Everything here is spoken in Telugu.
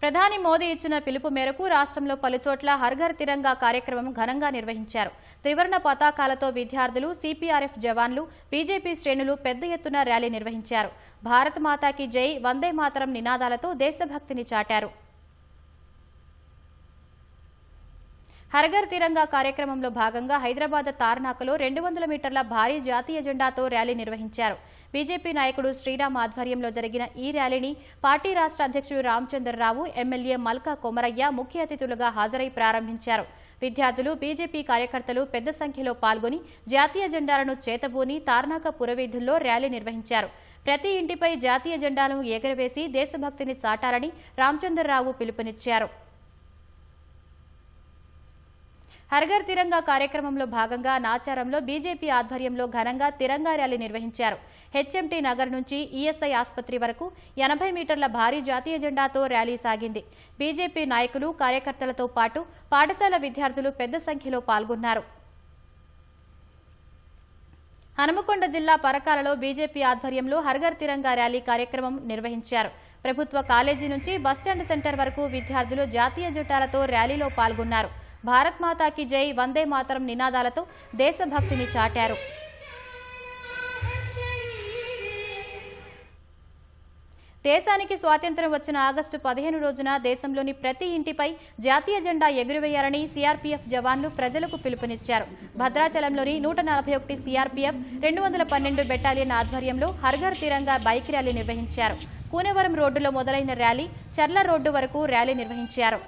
ప్రధాని మోదీ ఇచ్చిన పిలుపు మేరకు రాష్ట్రంలో పలుచోట్ల హర్ ఘర్ తిరంగా కార్యక్రమం ఘనంగా నిర్వహించారు. త్రివర్ణ పతాకాలతో విద్యార్థులు, సిపిఆర్ఎఫ్ జవాన్లు, బీజేపీ శ్రేణులు పెద్ద ఎత్తున ర్యాలీ నిర్వహించారు. భారత్ మాతాకి జై, వందే మాతరం నినాదాలతో దేశభక్తిని చాటారు. హర్ ఘర్ తిరంగా కార్యక్రమంలో భాగంగా హైదరాబాద్ తార్నాకలో 200 మీటర్ల భారీ జాతీయ జెండాతో ర్యాలీ నిర్వహించారు. బీజేపీ నాయకుడు శ్రీరామ్ ఆధ్వర్యంలో జరిగిన ఈ ర్యాలీని పార్టీ రాష్ట్ర అధ్యక్షుడు రామచంద్రరావు, ఎమ్మెల్యే మల్కా కొమరయ్య ముఖ్య అతిథులుగా హాజరై ప్రారంభించారు. విద్యార్థులు, బీజేపీ కార్యకర్తలు పెద్ద సంఖ్యలో పాల్గొని జాతీయ జెండాలను చేతబూని తార్నాక పురవీధుల్లో ర్యాలీ నిర్వహించారు. ప్రతి ఇంటిపై జాతీయ జెండాలను ఎగురవేసి దేశభక్తిని చాటాలని రామచంద్రరావు పిలుపునిచ్చారు. హర్ ఘర్ తిరంగా కార్యక్రమంలో భాగంగా నాచారంలో బీజేపీ ఆధ్వర్యంలో ఘనంగా తిరంగా ర్యాలీ నిర్వహించారు. హెచ్ఎంటీ నగర్ నుంచి ఈఎస్ఐ ఆసుపత్రి వరకు 80 మీటర్ల భారీ జాతీయ జెండాతో ర్యాలీ సాగింది. బీజేపీ నాయకులు, కార్యకర్తలతో పాటు పాఠశాల విద్యార్థులు పెద్ద సంఖ్యలో పాల్గొన్నారు. హనుమకొండ జిల్లా పరకాలలో బీజేపీ ఆధ్వర్యంలో హర్ ఘర్ తిరంగా ర్యాలీ కార్యక్రమం నిర్వహించారు. ప్రభుత్వ కాలేజీ నుంచి బస్టాండ్ సెంటర్ వరకు విద్యార్థులు జాతీయ జెండాలతో ర్యాలీలో పాల్గొన్నారు. భారత్ మాతాకి జై, వందే మాతరం నినాదాలతో దేశభక్తిని చాటారు. దేశానికి స్వాతంత్ర్యం వచ్చిన ఆగస్టు 15 రోజున దేశంలోని ప్రతి ఇంటిపై జాతీయ జెండా ఎగురవేయాలని సిఆర్పీఎఫ్ జవాన్లు ప్రజలకు పిలుపునిచ్చారు. భద్రాచలంలోని 141 సిఆర్పీఎఫ్ 212 బెటాలియన్ ఆధ్వర్యంలో హర్ ఘర్ తిరంగా బైక్ ర్యాలీ నిర్వహించారు. కూనవరం రోడ్డులో మొదలైన ర్యాలీ చర్ల రోడ్డు వరకు ర్యాలీ నిర్వహించారు.